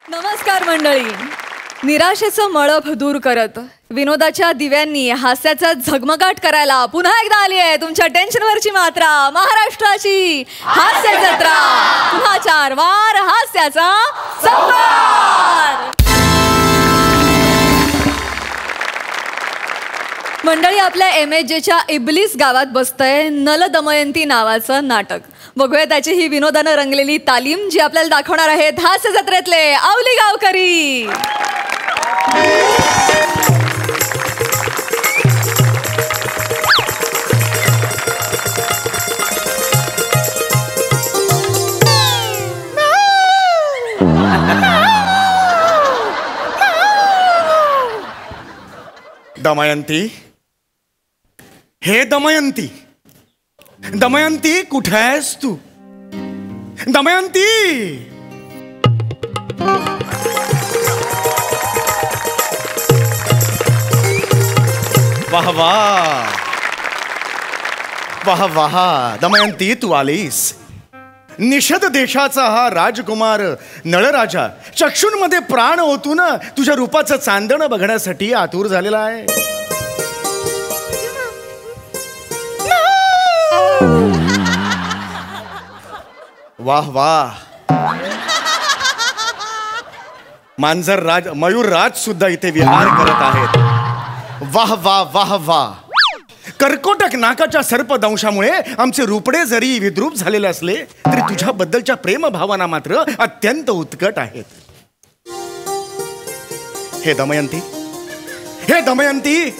नमस्कार मंडळी. निराशेचं मळभ दूर करत विनोदाच्या दिव्यांनी हास्याचा झगमगाट करायला पुन्हा एकदा आली आहे तुमच्या टेन्शनवरची मात्रा, महाराष्ट्राची हास्य जत्रा. पुन्हा 4 वार हास्याचा संभार. मंडळी, आपल्या MSJच्या इबलीस गावात बसतंय नल दमयंती नावाचं नाटक. बघूया त्याची ही विनोदानं रंगलेली तालीम, जी आपल्याला दाखवणार आहेत हास्य जत्रेतले आवली गावकरी. दमयंती, हे दमयंती, दमयंती कुठे आहेस तू? दमयंती, वाह वाह वाह वाह. दमयंती, तू आलीस. निषद देशाचा हा राजकुमार नळराजा चक्षुंमध्ये प्राण ओतून तुझ्या रूपाचं चांदणं बघण्यासाठी आतुर झालेला आहे. वाह वाह. मांजर राज, मयूर राज सुद्धा इथे विहार करत आहेत. वाह वाह वाह वाह. कर्कोटक नाकाच्या सर्पदंशामुळे आमचे रूपडे जरी विद्रूप झालेले असले तरी तुझ्याबद्दलच्या प्रेमभावना मात्र अत्यंत उत्कट आहेत. हे दमयंती, हे दमयंती,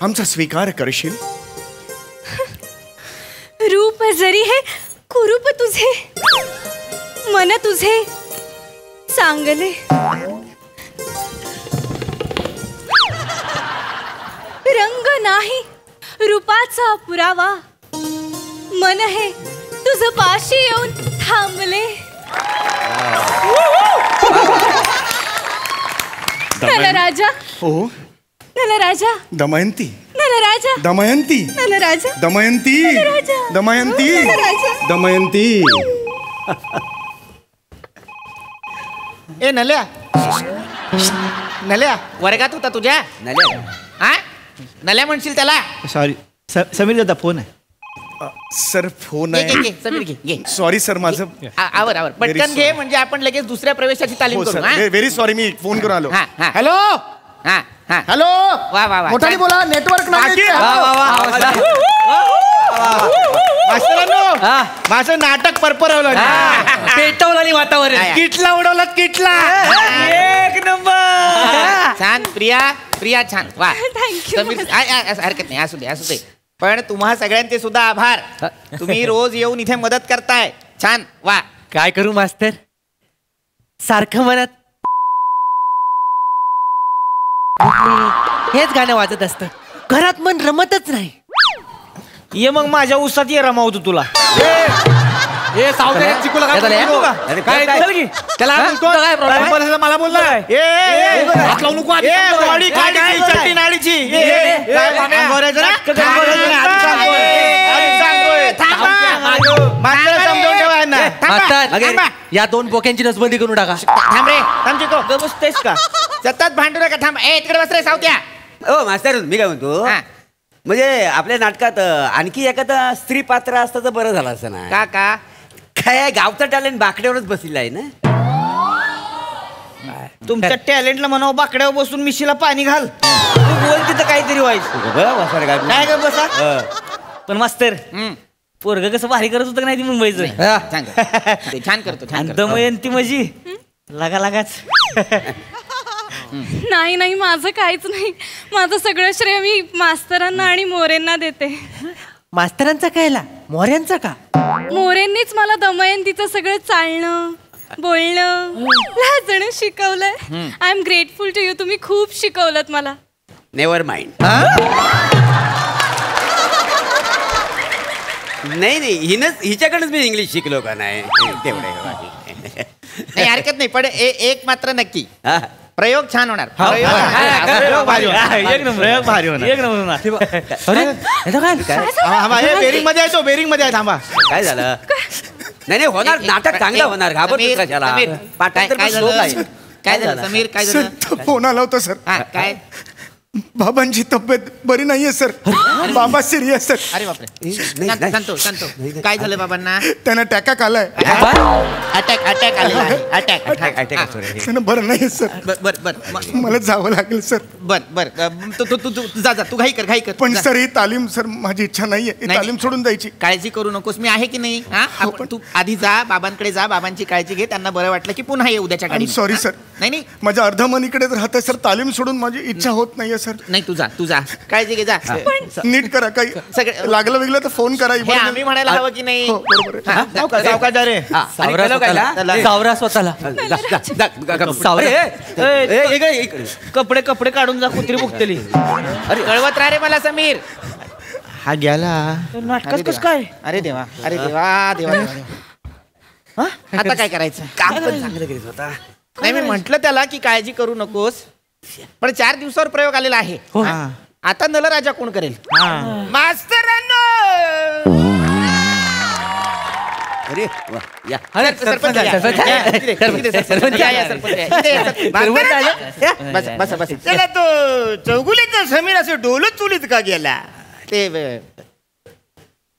आमचा स्वीकार करशील? रूप जरी हे कुरूप तुझे, मन तुझे चांगले. रंग नाही रूपाचा पुरावा, मन हे तुझ पाशी येऊन थांबले. नलराजा, हो नलराजा, दमयंती, नलराजा, दमयंती, नलराजा, दमयंती, दमयंती, दमयंती. ए नल्या, नल्या वर्गात होता तुझ्या? नल्या हा, नल्या म्हणशील त्याला? सॉरी समीर दादा, फोन आहे. सर फोन घे, आहे. घे, समीर घे, घे. सॉरी सर, माझं आवर आवर Very पटकन घे, sorry. म्हणजे आपण लगेच दुसऱ्या प्रवेशाची तालीम हो करू. सर, हा? व्हेरी सॉरी, मी फोन करून आलो. हा, हा. हॅलो हा, हा. हॅलो, वा वा वा. मोठ्याने बोला, नेटवर्क नाही. माझं नाटक परपरवलं, पेटवलं वातावरण, किटला उडवलं, किटला. एक नंबर. छान प्रिया, प्रिया छान. वा Thank you. समीर, हरकत नाही, असू दे असू दे. पण तुम्हा सगळ्यांचे सुद्धा आभार. तुम्ही रोज येऊन इथे मदत करताय. छान. वा. काय करू मास्तर, सारखं मनात हेच गाणं वाजत असतं, घरात मन रमतच नाही. ये मग माझ्या उसात ये रमावतो तुला. मला बोललाय या 2 बोक्यांची नसबंदी करून टाका. थांब रे, थांब चिको. बसतेस का? सतत भांडू नका. थांब. ए तिकडे बस रे सावत्या. ओ मास्तर, मी काय म्हणतो, हा. म्हणजे आपल्या नाटकात आणखी एखादा स्त्री पात्र असतं तर बरं झालं असं ना. का का काय गावचं टॅलेंट बाकड्यावरच बसलेलं आहे ना. तुमच्या टॅलेंटला म्हणावं बाकड्यावर बसून मिशीला पाणी घाल, तू बोल तिथं काहीतरी व्हायचं. काय ग बसा. पण मास्तर, पोरग कसं भारी करत होतं नाही ती मुंबईचं. छान करतो, छान करतो, छान करतो. दमयंती माझी लागा लागाच. नाही नाही, माझं काहीच नाही. माझं सगळं श्रेय मी मास्तरांना आणि मोरेंना देते. मास्तरांचा कायला, मोऱ्यांचा का? मोरेंनीच मला दमयंतीचं सगळं चालणं, बोलणं, लाजणं शिकवलंय. I am grateful to you. तुम्ही खूप शिकवलत मला. Never mind. नाही नाही, हिच्याकडेच मी इंग्लिश शिकलो का नाही तेवढे. नाही हरकत नाही, पण एक मात्र नक्की, प्रयोग छान होणार. बेरिंग मध्ये आहे, तो बेरिंग मध्ये आहे. थांबा, काय झालं? नाही होणार, नाटक चांगलं होणार, घाबरतो कशाला? समीर, पाठांतर काय पण slow झालं? आहे. काय झालं समीर, काय सर झालं? फोन आला होता सर. हा, काय? बाबांची तब्येत बरी नाहीये सर. बाबा सिरियस सर. अरे बापरे, नाही. शांतो. काय झालं बाबांना? त्यांना टॅका आलाय. अटॅक आलेला आहे. अटॅक. त्यांना बरं नाही सर. बर मला जावं लागेल सर. बर तू जा तू घाई कर पण जा. सर ही तालीम सर माझी इच्छा नाहीये. ही नाही. तालीम सोडून जायची. काळजी करू नकोस, मी आहे की नाही. हा आपण तू आधी जा, बाबांकडे जा, बाबांची काळजी घे. त्यांना बरं वाटलं की पुन्हा ये उद्याच्या गाडी. Sorry sir. नाही माझ्या अर्धमनीकडेच राहतंय सर. तालीम सोडून माझी इच्छा होत नाहीये सर. नाही, तू जा काळजी घे, जा. नीट करा. काही सगळं- लागलं वेगळं तर फोन करा. हे आम्ही म्हणायला हवं की नाही. हो, बरोबर आहे. हा, सावकाश जा रे. सावरा स्वतःला. सावरा स्वतःला. कपडे काढून जा, कुत्री बुकतेली. अरे कळवत राहा रे मला समीर. हा गेला नाटकाच कस काय? अरे देवा. आता काय करायचं? काम पण चांगलं करीत होता. नाही, मी म्हंटल त्याला की काळजी करू नकोस, पण 4 दिवसावर प्रयोग आलेला आहे. हा. आता नलराजा कोण करेल? मास्तरांनो, अरे वा, या. सरपंच या. सरपंच या. बस. त्याला तो चौगुलीचा समीर असं डोलत चुलीत का गेला? ते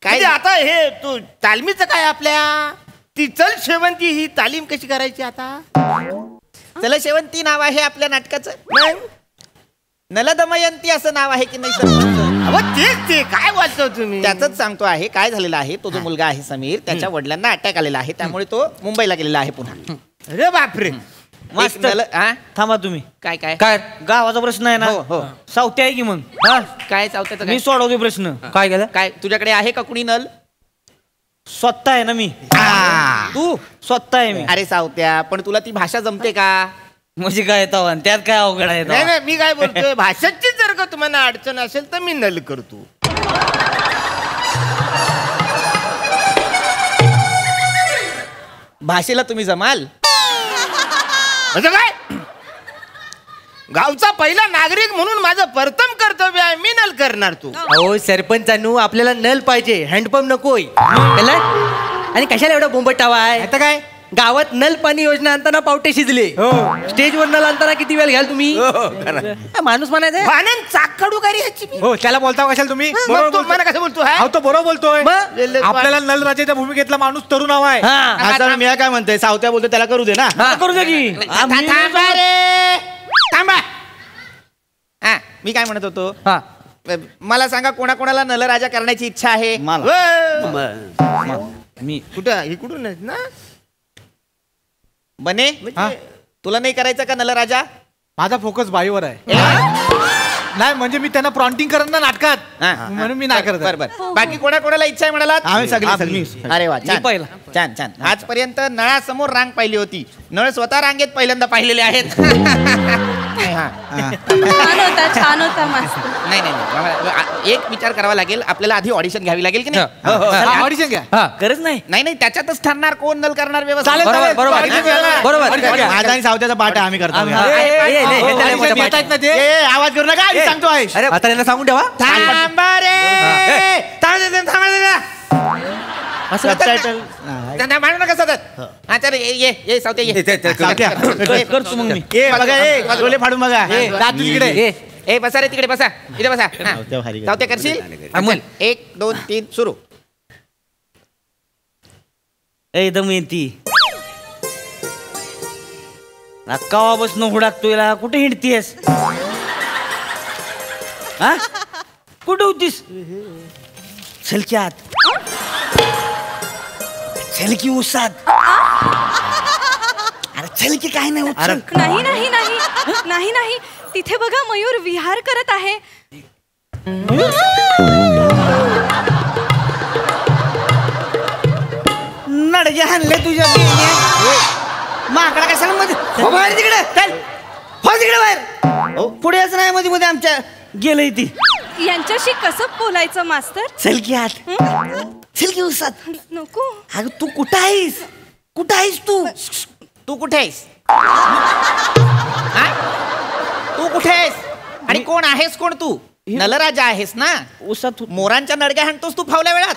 काय आता हे तू तालमीचं काय आपल्या ती चल शेवंती ही तालीम कशी करायची आता? चल शेवंती नाव आहे आपल्या नाटकाचं. नलदमयंती असं नाव आहे की नाही सरपंच? अहो तेच ते काय बोलतो तुम्ही? त्याच सांगतो आहे. काय झालेलं आहे, तो जो मुलगा आहे समीर, त्याच्या वडिलांना अटॅक आलेला आहे, त्यामुळे तो मुंबईला गेलेला आहे पुन्हा. अरे बापरे. थांबा तुम्ही. काय गावाचा प्रश्न आहे ना? हो. सावते आहे की मग? काय चावतं? मी सोडवतो प्रश्न. काय केलं? काय तुझ्याकडे आहे का कुणी नल? स्वतः आहे ना मी. तू स्वतः आहे मी. अरे सावत्या, पण तुला ती भाषा जमते का? म्हणजे काय तवा त्यात काय अवघड आहे? नाही मी काय बोलतोय, भाषेची जर का तुम्हाला अडचण असेल तर मी नल करतो. भाषेला तुम्ही जमाल? म्हणजे काय? गावचा पहिला नागरिक म्हणून माझं प्रथम कर्तव्य आहे, मी नल करणार. तू अहो सरपंचांनू, आपल्याला नल पाहिजे, हँडपंप नकोय. आणि कशाला एवढा बोंबटावा आहे? आता काय गावात नल पाणी योजना आणताना पावटे शिजले. स्टेजवर नल आणताना किती वेळ घ्याल तुम्ही? माणूस म्हणायचं. भानन चाकडू गाडी ह्याची मी. हो त्याला बोलता कशाला तुम्ही? मग तू मला कसं बोलतो हा? तो बरोबर बोलतोय. मग? आपल्याला नलराजाच्या भूमिकेतला माणूस तरुण हवा आहे. हा. मी काय म्हणतोय, सावत्या बोलतो त्याला करू दे ना. करू दे की. थांबा रे, थांबा. हा, मी काय म्हणत होतो, मला सांगा कोणाकोणाला नलराजा करण्याची इच्छा आहे? मी कुठं इकडून आहेत ना? बने, तुला नाही करायचं का नलराजा? माझा फोकस बाईवर आहे. नाही म्हणजे मी त्यांना प्रॉन्टिंग करत ना नाटकात, म्हणून मी नाही करत. बरोबर. बाकी कोणाकोणाला इच्छा आहे म्हणाला? आम्ही सगळी. अरे वा, छान. आजपर्यंत नळासमोर रांग पाहिली होती, नळ स्वतः रांगेत पहिल्यांदा पाहिलेले आहेत. छान होता मास्तर. नाही, एक विचार करावा लागेल आपल्याला. आधी ऑडिशन घ्यावी लागेल की नाही? ऑडिशन घ्या. गरज नाही. नाही त्याच्यातच ठरणार कोण नल करणार व्यवस्था. बरोबर. माझा आणि सावत्याचा पाठ आहे, आम्ही करतो. आवाज करू नका, सांगतो आहे. आता यांना सांगून ठेवा. थांबा रे. त्यांना मानू नका सतत. हा चल, ये सावते, ये. करतो मग मी. डोले फाडून बघा. ए बसा रे, तिकडे बसा, इथे बसा. सावते करशील? 1 2 3 सुरू. एकदम येती कवापासून हुडाकतोय, कुठे हिंडतीयस? हा, कुठे होतीस? छलकी आत, छलकी उसात. अरे छलकी काय नाही. नाही तिथे बघा, मयूर विहार करत आहे. नडगे हाणले तुझ्या माकडा कशाला मध्ये? तिकडे चल, तिकडे बाहेर. पुढे याच नाही मध्ये आमच्या गेलंय ती. यांच्याशी कसं बोलायचं मास्तर? छलकी आत, छलकी उसात. नको. अगं तू कुठं आहेस? तू कुठे आहेस? तू कुठे आहेस आणि कोण आहेस? कोण तू? नलराजा आहेस ना? उसात मोरांच्या नडग्या हाणतोस तू फावल्या वेळात.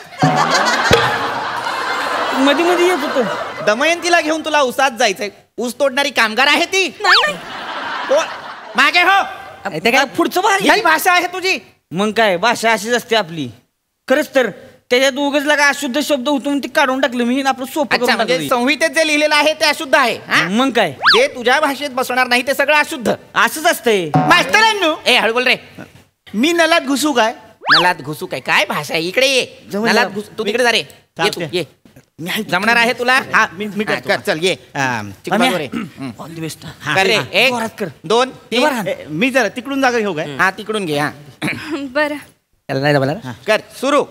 मध्ये मध्ये येत होतं. दमयंतीला घेऊन तुला उसात जायचंय. ऊस तोडणारी कामगार आहे ती. कोण? मागे हो. ते काय पुढचं भारी ही भाषा आहे तुझी. मग काय भाषा अशीच असते आपली. खरंच तर त्याच्यात उगाच लागा अशुद्ध शब्द होतो म्हणून ते काढून टाकलं मी आपलं सोपं अच्छा, करून म्हणजे टाकलं. संहितेत जे लिहिलेलं आहे ते अशुद्ध आहे हा? मग काय जे तुझ्या भाषेत बसणार नाही ते सगळं अशुद्ध. असंच असतंय. मास्तरांनो, ए हळू बोल रे. मी नलात घुसू काय? नलात घुसू काय भाषा आहे? इकडे ये. जवळ नलात जा. घुस. तू तिकडे जा रे. ये तू ये. जमणार आहे तुला? हा मी हा, करतो. कर चल ये. चिकबाजू रे. All the best. कर रे. एक जोरात कर. 2 3. मी जरा तिकडून जागा घेऊ काय? हा तिकडून घे. हा बरं. त्याला नाही जमणार. कर सुरू.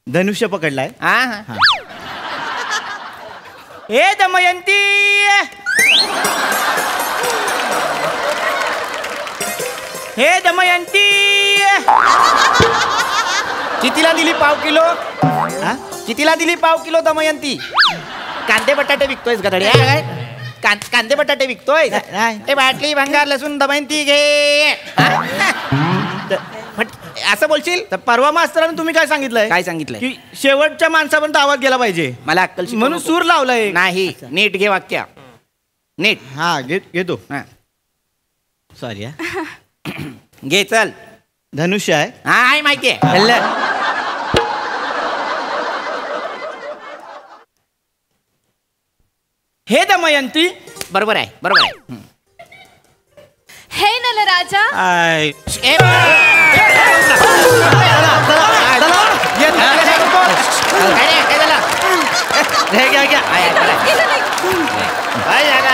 धनुष्य पकडलाय. हा हा. हे दमयंती. हे दमयंती. कितीला दिली पाव किलो? कितीला दिली पाव किलो दमयंती? कांदे बटाटे विकतोयस गधड्या? कांदे बटाटे विकतोय? नाही. ए बाटली भंगार लसूण दमयंती घे. असं बोलशील? तर परवा मास्तरांनी तुम्ही काय सांगितलंय? काय सांगितलंय? की शेवटच्या माणसापर्यंत आवाज गेला पाहिजे. मला अक्कल शिकवू म्हणून नको. सूर लावलाय. नाही. नीट घे वाक्य. नीट. हा घेतो. हा. सॉरी. घे चल. धनुष्य आहे. हा आहे माहिती आहे. हे दमयंती. बरोबर आहे बरोबर आहे. हे नलराजा. आय. ए, काय रे, काय झालं? आहे, केलं नाही. काय झालं?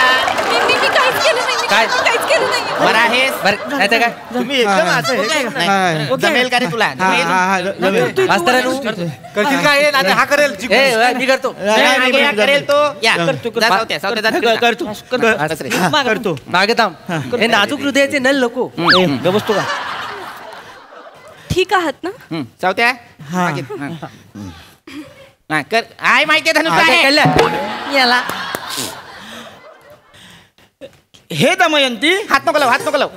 मी काहीच केलं नाही. काय? मी काहीच केलं नाही. बरं आहेस? बरं नाही तर काय तुम्ही एकदम असं हे करताय. नाही. जमेल का रे तुला? जमेल? मास्तरानू करतील काय हे? नाही, हा करेल ए मी करतो. मागे या, करेल तो. या. करतो. जा, सावत्या, सावत्या, जा तिकडे जा. करतो. बस रे. करतो. मागे थांब हे नाजूक हृदयाचे नल नको बसतो का? ठीक आहात ना? सावत्या मागे. हा, कर. आहे माहिती आहे धनुष्य आहे. याला हे दमयंती. हात नको लावू, हात नको लावू.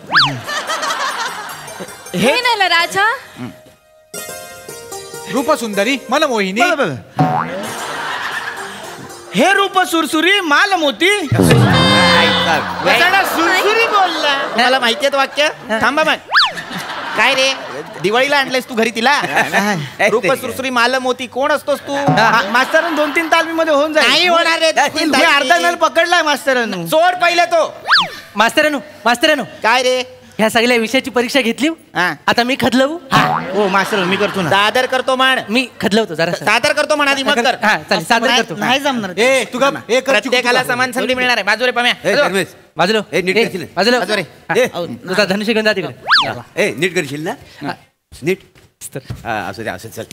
हे नलराजा. रूप सुंदरी मन मोहिनी हे रूप सुरसुरी माल मोती. बसाडा सुरसुरी बोलला. मला माहिती आहे वाक्य. थांबा मग. काय रे दिवाळीला आणलंयस तू घरी तिला? रूप सुरसुरी माल मोती कोण असतोस तू? मास्तरांनी 2-3 तालमीमध्ये होऊन जाईल. नाही होणार रे. मी अर्धा नल पकडलाय मास्तरांनी. सोड पहिले तो. मास्तरानू काय रे? ह्या सगळ्या विषयाची परीक्षा घेतली हा. आता मी खदलवू हो मास्तर मी करतो ना. सादर करतो म्हण. मी खदलवतो जरा सादर करतो म्हणा आधी मग कर. हा चालेल सादर करतो नाही जमणार. ए तू गप ए कर प्रत्येकाला समान संधी मिळणार आहे. बाजू रे पम्या. बाजूलो ए, नीट ए, करशील. बाजूलो बाजू रे. ए. तुझा धनुष्य घेऊन जा तिकडे ए नीट करशील ना? नीट हा असू दे असं चल.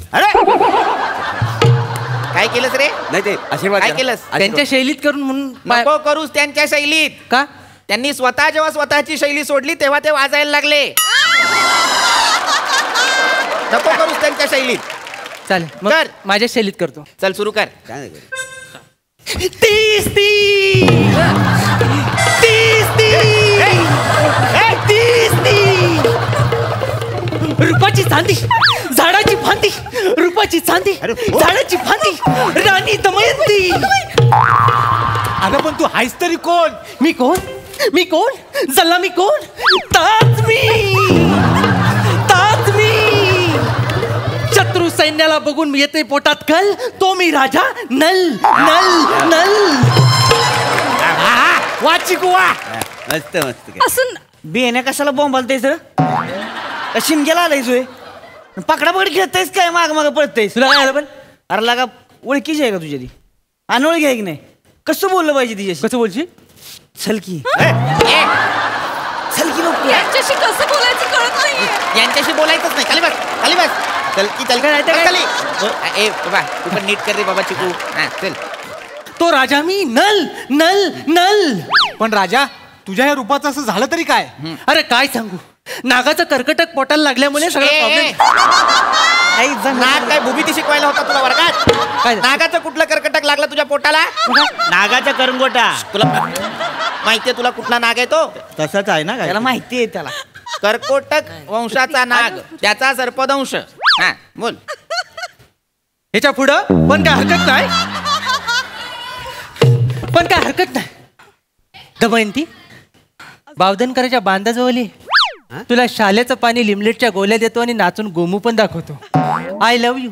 काय केलंस रे? नाही ते आशीर्वाद काय करा. केलंस? त्यांच्या शैलीत करून म्हणून पाय- नको करूस त्यांच्या शैलीत. का त्यांनी जेव्हा स्वतःची शैली सोडली तेव्हा ते वाजायला लागले. नको करूस त्यांच्या शैलीत. चालेल मग कर. माझ्या शैलीत करतो चल सुरू कर. काय नाही करत. रूपाची चांदी झाडाची फांदी रूपाची चांदी झाडाची फांदी राणी दमयंती. अगं पण तू हायस तरी कोण? मी कोण जल्ला मी कोण ताज मी शत्रू सैन्याला बघून येते पोटात कल तो मी राजा नल नल नल वाची कुवा. मस्त मस्त काय. असून बियाण्या कशाला बॉम्ब आलताय सर? शिमग्याला आलाय सोय. पकडा पकड खेळतायस काय माग माग पळतायस? तुला काय आलं पण अरे लागा ओळखीची आहे का तुझ्या ती? अनोळखी आहे की नाही? कसं बोललं पाहिजे तिच्याशी? कसं बोलशील छलकी ए, छलकी नको. यांच्याशी कसं बोलायचं कळत नाहीये. यांच्याशी बोलायचंच नाही. खाली बस खाली बस. चल की चल काय ते काय? खाली. ए बाबा तू पण नीट कर रे बाबा चिकू. हा चल. तो राजा मी नल नल नल. पण राजा तुझ्या या रूपाचं असं झालं तरी काय? अरे काय सांगू नागाचं कर्कटक पोटाला लागल्यामुळे सगळं ए, प्रॉब्लेम नाग काय भूमिती शिकवायला होता तुला वर्गात? काय? नागाचं कुठलं कर्कटक लागलं तुझ्या पोटाला? नागाचा करंगोटा. तुला माहितीये तुला कुठला नाग आहे तो? तसंच आहे ना काय? त्याला माहिती आहे त्याला. कर्कोटक वंशाचा नाग त्याचा सर्पदंश. हा बोल. ह्याच्या पुढं पण काय हरकत नाही. पण काय हरकत नाही. दमयंती, बावधनकराच्या बांधाजवळ ये. तुला शालेचं पाणी लिमलेटच्या गोळ्या देतो आणि नाचून गोमू पण दाखवतो. I love you.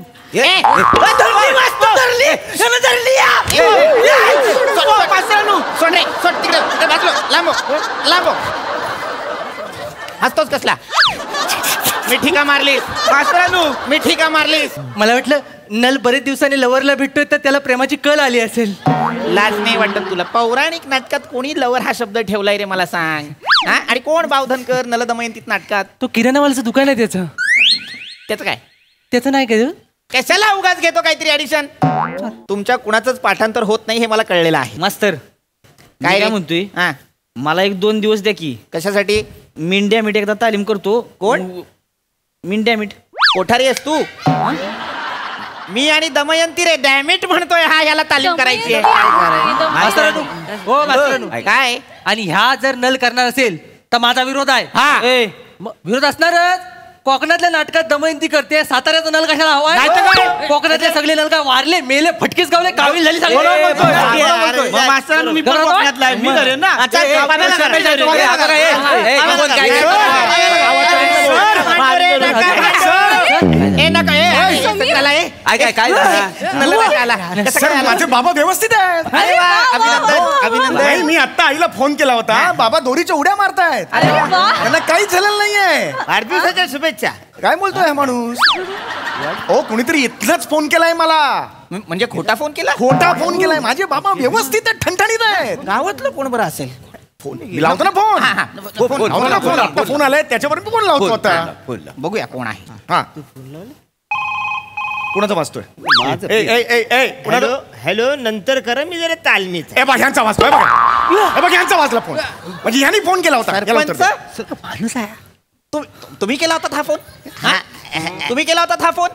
हसतोच कसला. मिठी का मारलीस मास्तरानू, मिठी का मारलीस. मला वाटलं नल बरेच दिवसांनी लवरला भेटतोय तर त्याला प्रेमाची कळ आली असेल. लाज नाही वाटत तुला? पौराणिक नाटकात कोणी लवर हा शब्द ठेवलाय रे मला सांग. हा, आणि कोण बावधनकर नल दमयंतीत नाटकात? तो किराणावाल्याचं दुकान आहे त्याचं. त्याचं काय? त्याचं नाही का? कशाला उगाच घेतो काहीतरी ऍडिशन? तुमच्या कुणाचंच पाठांतर होत नाही हे मला कळलेलं आहे. मास्तर काय काय म्हणतोय? हा, मला 1-2 दिवस द्या की. कशासाठी? मिंड्या मीठ एकदा तालीम करतो. कोण? मिंड्या मीठ. कोठारी आहेस तू? मी आणि दमयंती रे डॅमिट म्हणतोय. हा, याला तालीम करायची आहे. मास्तरानू, हो मास्तरानू. काय? आणि ह्या जर नल करणार असेल तर माझा विरोध आहे. हा. विरोध असणारच. कोकणातल्या नाटकात दमयंती करते, साताऱ्याचा नल कशाला हवाय? नाही तर काय? कोकणातले सगळे नल का वारले, मेले, फटकेच गावले, कावील झाली सगळी. मास्तरानू मी पण कोकणातला आहे. मी करेन ना. सर, माझे बाबा व्यवस्थित आहेत. अभिनंदन. मी आता आईला फोन केला होता. बाबा दोरीच्या उड्या मारतायत. त्यांना काहीच झालेलं नाहीये. वाढदिवसाच्या शुभेच्छा. काय बोलतोय हा माणूस? हो, कुणीतरी इथलंच फोन केलाय मला. म्हणजे खोटा फोन केला? खोटा फोन केलाय. माझे बाबा व्यवस्थित आहेत, ठणठणीत आहेत. गावातलं कोण बरं असेल? मी लावतो ना फोन. लावतो ना फोन. आता फोन आलाय त्याच्यावर मी फोन लावतो आता. बघूया कोण आहे. हा, कुणाचा वाजतोय? हॅलो हॅलो, नंतर करा, मी जरा तालमीच. ए बघ, ह्यांचा वाजतोय बघा. हे बघ, ह्यांचा वाजला फोन. म्हणजे ह्यांनी फोन केला होता. याला उत्तर द्या. माणूस आहे. तुम्ही केला होता हा फोन? तुम्ही केला होता हा फोन?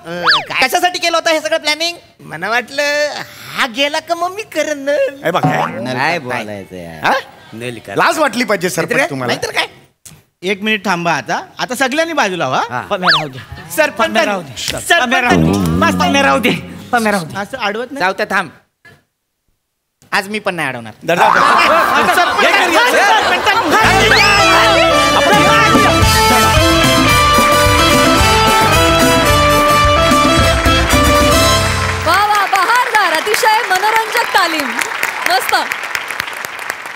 कशासाठी केला होता हे सगळं प्लॅनिंग? मला वाटलं हा गेला का मग मी करेन. ए बघ, काय बोलायचं यार. नल कर. लाज वाटली पाहिजे सर तुम्हाला. नाहीतर काय? 1 मिनिट थांबा. आता सगळ्यांनी बाजूला व्हा. सरपंच राहू दे. असं आडवत नाही. जाऊ त्या, थांब. आज मी पण नाही अडवणार. वा वा, बहारदार, अतिशय मनोरंजक तालीम. मस्त.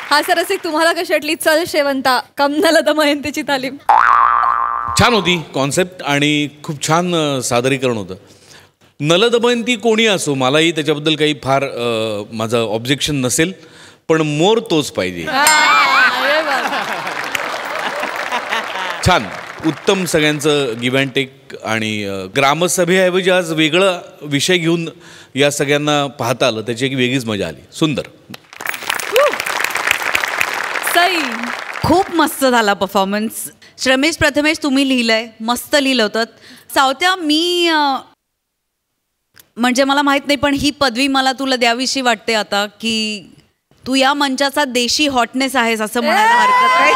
हा सर, रसिक, तुम्हाला कशी वाटली? चल शेवंता कमनल दमयंतीची तालीम. छान होती कॉन्सेप्ट आणि खूप छान सादरीकरण होतं. नल दमयंती कोणी असो, मलाही त्याच्याबद्दल काही फार माझं ऑब्जेक्शन नसेल, पण मोर तोच पाहिजे. छान, उत्तम सगळ्यांचं गिव्ह अँड टेक. आणि ग्रामसभेऐवजी आज वेगळा विषय घेऊन या सगळ्यांना पाहता आलं, त्याची एक वेगळीच मजा आली. सुंदर. खूप मस्त झाला परफॉर्मन्स. श्रमेश प्रथमेश, तुम्ही लिहिलंय, मस्त लिहिलं होतं. सावत्या, मी म्हणजे मला माहित नाही, पण ही पदवी मला तुला द्यावीशी वाटते आता, की तू या मंचाचा देशी हॉटनेस आहेस असं म्हणायला हरकत नाही.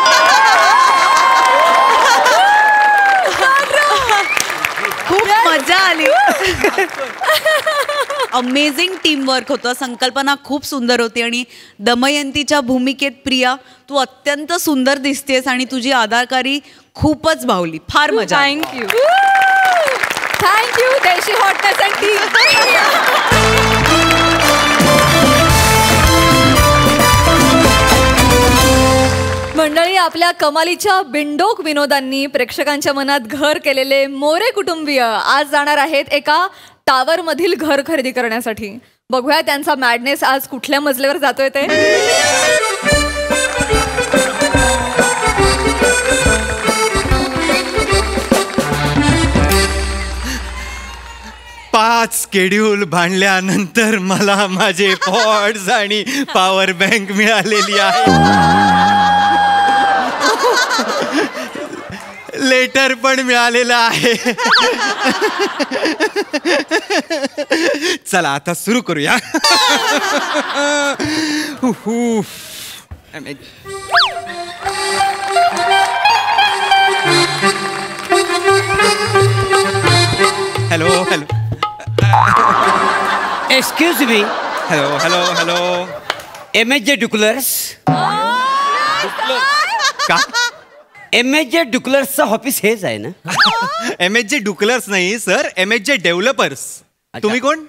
खूप मजा आली. अमेझिंग टीमवर्क होतं. संकल्पना खूप सुंदर होती. आणि दमयंतीच्या भूमिकेत प्रिया, तू अत्यंत सुंदर दिसतेस आणि तुझी अदाकारी खूपच भावली. फार मजा. थँक्यू. थँक्यू देशी हॉटनेस अँड टीम. मंडळी, आपल्या कमालीच्या बिंडोक विनोदांनी प्रेक्षकांच्या मनात घर केलेले मोरे कुटुंबीय आज जाणार आहेत एका टावर मधील घर खरेदी करण्यासाठी. बघूया त्यांचा मॅडनेस आज कुठल्या मजल्यावर जातोय ते. पाच स्केड्यूल बांधल्यानंतर मला माझे पॉड्स आणि पॉवर बँक मिळालेली आहे. लेटर पण मिळालेलं आहे. चला आता सुरू करूया. Hello hello. Excuse me. Hello hello hello. MSJ डुक्लर्स. का? MSJ डुक्लर्सचं ऑफिस हेच आहे ना? MSJ डुक्लर्स नाही सर, MSJ डेव्हलपर्स. तुम्ही कोण?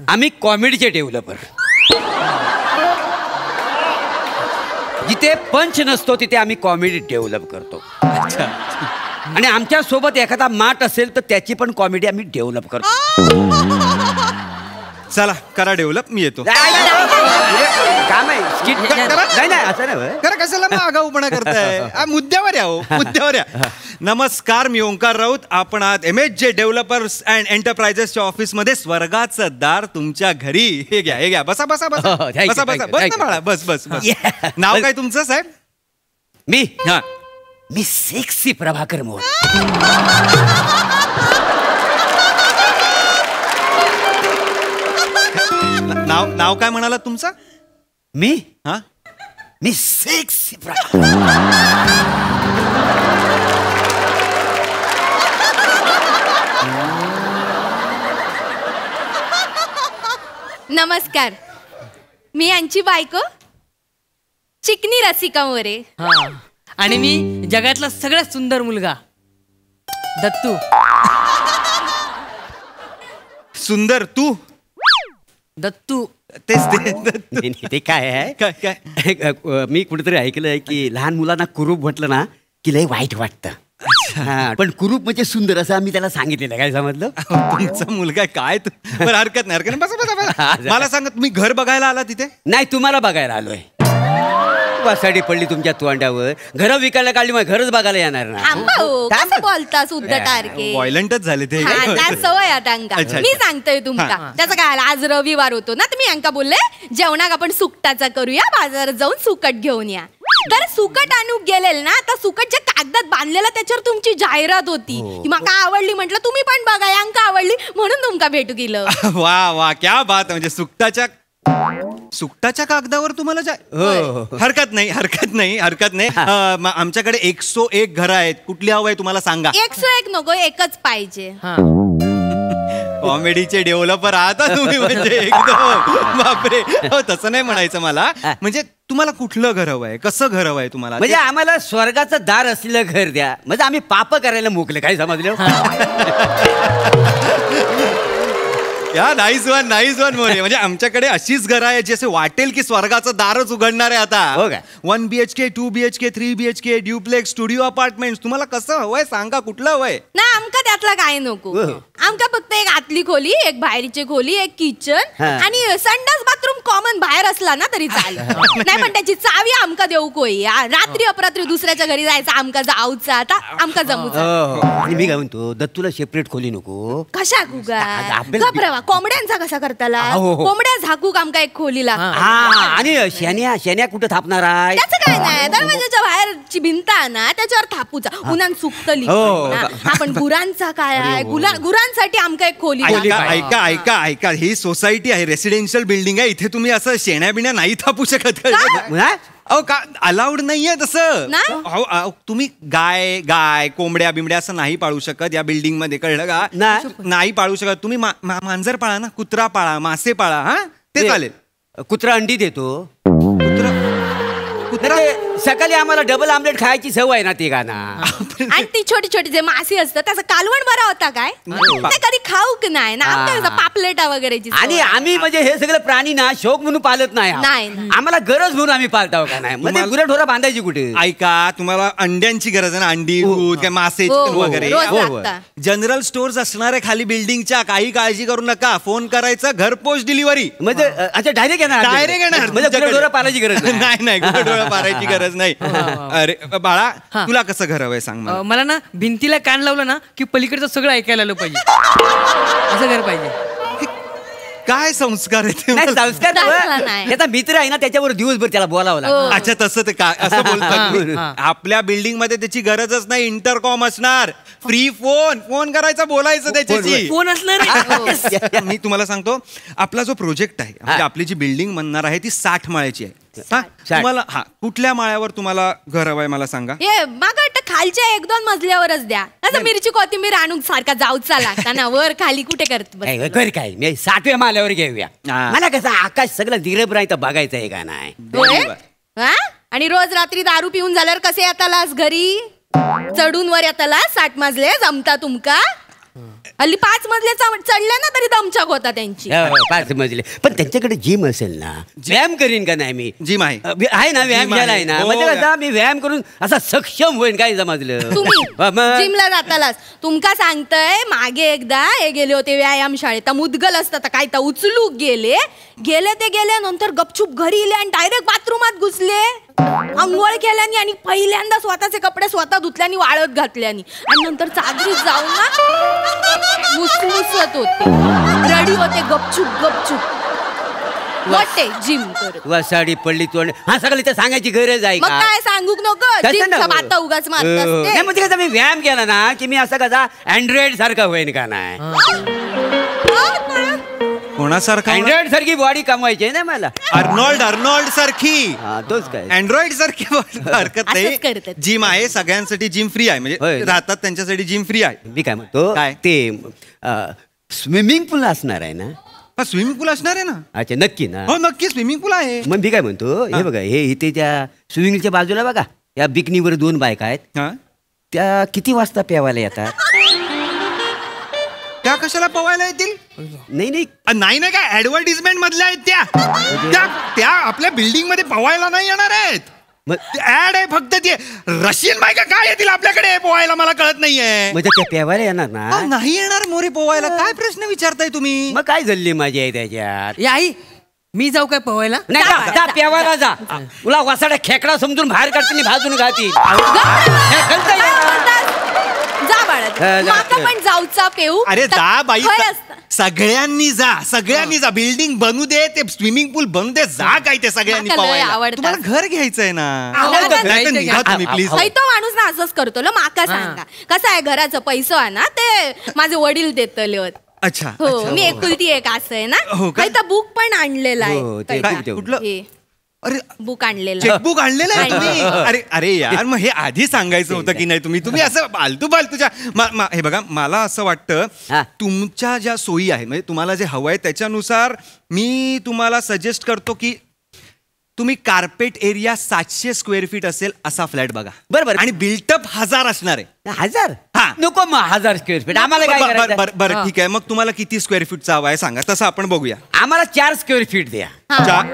आम्ही कॉमेडीचे डेव्हलपर. जिथे पंच नसतो तिथे आम्ही कॉमेडी डेव्हलप करतो. अच्छा. आणि आमच्या सोबत एखादा माठ असेल तर त्याची पण कॉमेडी आम्ही डेव्हलप करतो. चला करा डेव्हलप, मी येतो. काम आहे नाही नाही असं नाही. करा, कशाला मग आगाऊपणा करताय? मुद्द्यावर या हो, मुद्द्यावर या. नमस्कार, मी ओंकार राऊत. आपण आहात MSJ डेव्हलपर्स अँड एंटरप्राइजेसच्या ऑफिसमध्ये. स्वर्गाचं दार तुमच्या घरी. हे घ्या, हे घ्या. बसा बसा बसा बसा बसा. बस ना बाळा, बस बस बस. नाव काय तुमचं साहेब? मी हा, मी सेक्सी प्रभाकर मोहन. नाव काय म्हणाला तुमचं? मी हा, मी सेक्सी नमस्कार, मी यांची बायको चिकनी रसिका मोरे. आणि मी जगातला सगळ्यात सुंदर मुलगा दत्तू. सुंदर तू? दत्तू. तेच ते काय आहे. काय काय? मी कुठेतरी ऐकलंय की लहान मुलांना कुरूप म्हटलं ना की लय वाईट वाटतं. पण कुरूप म्हणजे सुंदर असं आम्ही त्याला सांगितलेलं. काय समजलं? तुमचा मुलगा काय? बरं, हरकत नाही, हरकत नाही. बसा बसा बसा. मला सांगा, तुम्ही घर बघायला आला तिथे? नाही, तुम्हाला बघायला आलोय. वासाडी पडली तुमच्या तोंडावर. घर विकायला काढली, मग घरच बघायला येणार ना. कसं बोलता सुद्धा टारके? व्हायलंटच झाले ते. सवय आता अंका. मी सांगतोय तुमका. त्याचं काय आलं, आज रविवार होतो ना, तर मी अंका बोलले जेवणाक आपण सुकटाचा करूया, बाजारात जाऊन सुकट घेऊन या. तर सुकट आणू गेलेल ना, तर सुकट ज्या कागदात बांधलेला त्याच्यावर तुमची जाहिरात होती. ती माका आवडली, म्हटलं तुम्ही पण बघा. अंका आवडली म्हणून तुमका भेटू गेलं. वा वा, क्या बात. म्हणजे सुकटाच्या कागदावर तुम्हाला हरकत नाही, हरकत नाही, हरकत नाही. आमच्याकडे 101 घरं आहेत. कुठली हवं आहे तुम्हाला सांगा. 101 नको, एकच पाहिजे. कॉमेडीचे डेव्हलपर आहात तुम्ही, म्हणजे एकदम बापरे. तसं नाही म्हणायचं मला. म्हणजे तुम्हाला कुठलं घर हवं आहे, कसं घर हवं आहे तुम्हाला? म्हणजे आम्हाला स्वर्गाचं दार असलेलं घर द्या, म्हणजे आम्ही पाप करायला मोकले. काय समजलं? या nice one, nice one More. म्हणजे आमच्याकडे अशीच घरं आहे जसे वाटेल की स्वर्गाचं दारच उघडणार आहे आता. 1 BHK, 2 BHK, 3 BHK, duplex, studio apartment. तुम्हाला कसं हवंय सांगा, कुठलं हवंय? ना आमका त्यातला काय नको. आमका फक्त एक आतली खोली, एक बाहेरची खोली, एक किचन आणि संडास बाथरूम कॉमन बाहेर असला ना तरी चालेल. नाही पण त्याची चावी आमका देऊ कोई. रात्री अपरात्री दुसऱ्याच्या घरी जायचं आमका जाऊचा. आता आमका जमूचा. मी काय म्हणतो, दत्तूला सेपरेट खोली नको. कशा गुगा कोंबड्यांचा कसा करताला? कोंबड्या झाकूक आमका एक खोलीला. आणि शेण्या कुठं थापणार आहे? त्याचं काय नाही, दरवाजाच्या बाहेरची भिंत ना त्याच्यावर थापूचा. उन्हान सुकतली. आपण गुरांचा काय आहे, गुरांसाठी आमका एक खोली. ऐका ऐका ऐका, ही सोसायटी आहे, रेसिडेन्शियल बिल्डिंग आहे. इथे तुम्ही असं शेण्या बिण्या नाही थापू शकत. अहो का अलाउड नाहीये तसं. तुम्ही गाय कोंबड्या बिंबड्या असं नाही पाळू शकत या बिल्डिंग मध्ये, कळलं का? नाही पाळू शकत. तुम्ही मांजर पाळा ना, कुत्रा पाळा, मासे पाळा. हा, ते चालेल. कुत्रा अंडी देतो. सकाळी आम्हाला डबल आमलेट खायची सवय आहे ना ती गाना. आणि ती छोटी छोटी जे मासे असतात त्याचा कालवण बरा होता काय? ते कधी खाऊक नाही ना, आमच्या पापलेटा वगैरेची. आणि आम्ही म्हणजे हे सगळे प्राणी ना शौक म्हणून पालत नाही. आम्हाला गरज म्हणून आम्ही पालताव का नाही. म्हणजे गुरेढोरा बांधायची कुठे? ऐका, तुम्हाला अंड्यांची गरज आहे ना, अंडी, दूध, काय मासे वगैरे. जनरल स्टोर्स असणारे खाली बिल्डिंगच्या. काही काळजी करू नका, फोन करायचं, घरपोच डिलिव्हरी. म्हणजे अच्छा डायरेक्ट येणार? डायरेक्ट येणार. म्हणजे गुरेढोरा पालायची गरज नाही. नाही, गुरेढोरा पारायची गरज नाही. अरे बाळा, तुला कसं घर हवंय सांग मला. मला ना भिंतीला कान लावलं ना की पलीकडचं सगळं ऐकायला आलं पाहिजे, असं घर पाहिजे. काय संस्कार आहे? संस्कार त्याचा मित्र आहे ना, त्याच्यावर दिवसभर त्याला बोलावं लागतं. अच्छा, तसं ते काय असं बोलतात. आपल्या बिल्डिंग मध्ये त्याची गरजच नाही. इंटरकॉम असणार, फ्री फोन करायचा, बोलायचं त्याच्याशी. फोन असणार. मी तुम्हाला सांगतो, आपला जो प्रोजेक्ट आहे, म्हणजे आपली जी बिल्डिंग बनणार आहे ती 60 माळ्याची आहे. तुम्हाला कुठल्या माळ्यावर तुम्हाला घर हवंय मला सांगा. मागं खालच्या 1-2 मजल्यावरच द्या. असं मिरची कोथिंबीर आणून सारखा जाऊचा लागता ना, वर खाली कुठे करत बस. कर काय मी 7व्या माल्यावर घेऊया. मला कसं आकाश सगळं धीरभरायचं बघायचं आहे का नाही. हा? आणि रोज रात्री दारू पिऊन झाल्यावर कसे येतालास घरी? चढून वर येताला 60 मजले जमता तुमका? हल्ली 5 मजले चढले ना तरी दमछाक होता त्यांची. 5 मजले पण त्यांच्याकडे जिम असेल ना, व्यायाम करीन का नाही मी? जिम आहे ना, व्यायाम केला आहे ना. म्हणजे कसं मी व्यायाम करून असा सक्षम होईन काय समजलं. तुम्ही जिमला जातालास तुमका सांगतय. मागे एकदा हे गेले होते व्यायाम शाळेत, मुदगल असतात काय तर उचलू गेले नंतर गपचूप घरी इले आणि डायरेक्ट बाथरूमात घुसले. अंघोळ केल्यानी आणि पहिल्यांदा स्वतःचे कपडे स्वतः धुतल्यानी वाळत घातल्यानी आणि नंतर चादरीत जाऊन ना मुसमुसत होते, रडी होते गपचूप वाटते जिम करत. साडी पडली तोंड हा सगळं इथे सांगायची गरज आहे मग का? काय सांगूक नको, जिमचा बाता उगाच मारत असते. म्हणजे कसं मी व्यायाम केला ना की मी असा कसा अँड्रॉइड सारखा होईन का नाही. कोणासारखा? अँड्रॉइड सारखी बॉडी कमवायची आहे ना मला. अर्नॉल्ड सारखी. तोच काय अँड्रॉइड सारखी हरकत नाही. जिम आहे सगळ्यांसाठी, जिम फ्री आहे. म्हणजे राहतात त्यांच्यासाठी जिम फ्री आहे. मी काय म्हणतो ते स्विमिंग पूल असणार आहे ना? स्विमिंग पूल असणार आहे ना. अच्छा नक्की ना? हो नक्की स्विमिंग पूल आहे. मग मी काय म्हणतो हे बघा, हे इथे त्या स्विमिंगच्या बाजूला बघा या बिकनीवर 2 बायका आहेत. त्या किती वाजता पेवायला येतात? त्या कशाला पवायला येतील? नाही काय ऍडव्हर्टिजमेंट मधल्या आहेत त्या आपल्या बिल्डिंग मध्ये पवायला नाही येणार आहेत. ऍड आहे फक्त. ते रशियन बायका काय येतील आपल्याकडे पोहायला मला कळत नाहीये. म्हणजे त्या पेवायला येणार ना? नाही येणार मोरे पोहायला. काय प्रश्न विचारताय तुम्ही? मग काय झाली माझी आहे त्याच्यात? आई मी जाऊ काय पोहायला? नाही पेवायला जा. तुला वासाडा खेकडा समजून बाहेर काढते भाजून घाती. जा बाळा, माका पण जाऊचा पेऊ. अरे जा बाई, सगळ्यांनी जा. बिल्डिंग बनू दे, ते स्विमिंग पूल बनू दे, जा काय ते सगळ्यांनी पोहायला. तुम्हाला घर घ्यायचंय ना, तुम्ही प्लीज. तो माणूस ना असंच करतो. माका सांगा कसं आहे, घराचं पैसा आहे ना ते माझे वडील देतले होत. अच्छा हो, मी एकुलती एक असं आहे ना. बुक पण आणलेला आहे. कुठलं? अरे बुक आणलेलं, चेकबुक आणलेलं आहे तुम्ही? अरे यार, मग हे आधी सांगायचं होतं की नाही? तुम्ही असं फालतूच्या हे बघा, मला असं वाटतं तुमच्या ज्या सोयी आहेत, म्हणजे तुम्हाला जे हवं आहे त्याच्यानुसार मी तुम्हाला सजेस्ट करतो की तुम्ही कार्पेट एरिया 700 स्क्वेअर फीट असेल असा फ्लॅट बघा. बरोबर. आणि बिल्टअप 1000 असणार आहे. 1000? नको मग 1000 स्क्वेअर फीट आम्हाला काय? बरं ठीक आहे, मग तुम्हाला किती स्क्वेअर फीटचा हवा आहे सांगा, तसं आपण बघूया. आम्हाला 4 स्क्वेअर फीट द्या. 4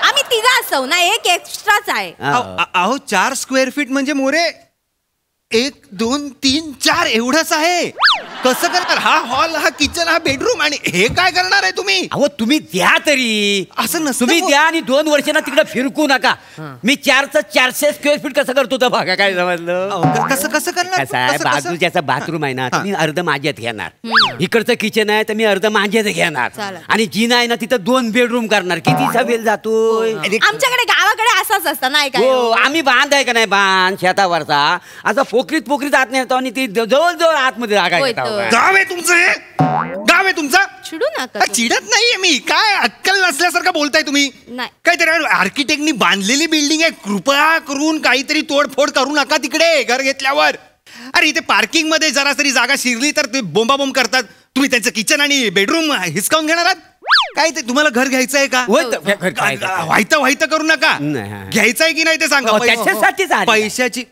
आम्ही 3 असो ना, एक एक्स्ट्राच आहे. अहो 4 स्क्वेअर फीट म्हणजे मोरे 1 2 3 4 एवढंच आहे. कसं करणार? हा हॉल, हा किचन, हा बेडरूम, आणि हे काय करणार आहे तुम्ही? अहो तुम्ही द्या तरी. असं नसतं. तुम्ही द्या आणि 2 वर्षांना तिकडे फिरकू नका. मी 400 स्क्वेअर फीट कसं करतो तर बघा. काय समजलं? कसं करणार? कसं आहे, बाजूच्याचा बाथरूम आहे ना, तुम्ही अर्ध माझ्यात घेणार. इकडचं किचन आहे तर मी अर्ध माझ्यात घेणार. आणि जिना आहे ना तिथं 2 बेडरूम करणार. कितीचा वेळ जातोय? आमच्याकडे गावाकडे असंच असतं नाही का? हो, आम्ही बांध आहे का नाही, बांध शेतावरचा असं पोखरीत आत नाही येतो आणि ती जवळ आतमध्ये जागा. गाव आहे तुमचं? हे गाव आहे तुमचं? चिडू नका. चिडत नाहीये मी. काय अक्कल नसल्यासारखं बोलताय तुम्ही? काहीतरी आर्किटेक्टनी बांधलेली बिल्डिंग आहे, कृपया करून काहीतरी तोडफोड करू नका तिकडे घर घेतल्यावर. अरे इथे पार्किंग मध्ये जरा तरी जागा शिरली तर ते बोंबाबोंब करतात. तुम्ही त्यांचं किचन आणि बेडरूम हिसकावून घेणार आहात? काय ते तुम्हाला घर घ्यायचंय का? व्हायचं करू नका. घ्यायचंय की नाही ते सांगा. पैशाची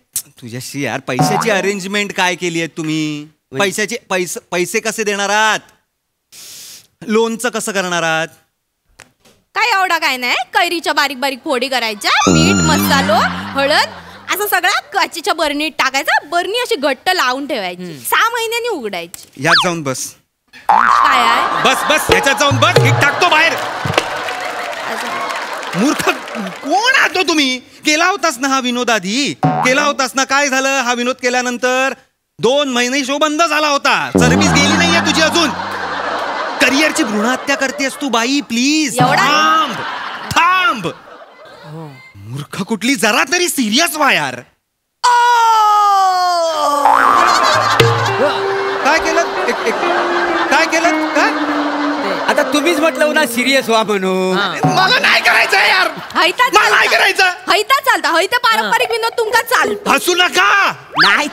तुझ्याशी यार, पैशाची अरेंजमेंट काय केली आहे तुम्ही? पैसे कसे देणार आहात? लोनचं कसं करणार आहात? काय एवढा काय नाही, कैरीच्या बारीक बारीक फोडी करायच्या, मीठ मसालो हळद असं सगळं काचेच्या बरणीत टाकायचं. बरणी अशी घट्ट लावून ठेवायची, 6 महिन्यांनी उघडायची. यात जाऊन बस. काय आहे? बस याच्यात जाऊन बस. हिट टाकतो बाहेर. मूर्ख कोण आहात तुम्ही? केला होतास ना हा विनोद आधी? केला होतास ना? काय झालं? हा विनोद केल्यानंतर 2 महिने शो बंद झाला होता. सर्व्हिस गेली नाहीये तुझी अजून. करिअरची भ्रूणहत्या करतेस तू बाई. प्लीज थांब. मूर्ख कुठली, जरा तरी सिरियस व्हा यार. काय केलं? काय केलं? आता तुम्हीच म्हटलं ना सिरियस व्हा म्हणून. मला नाही करायचं यार. मला नाही करायचं. हैता चालता हैता पारंपरिक विनोद तुमका चालतो. हसू नका. नाही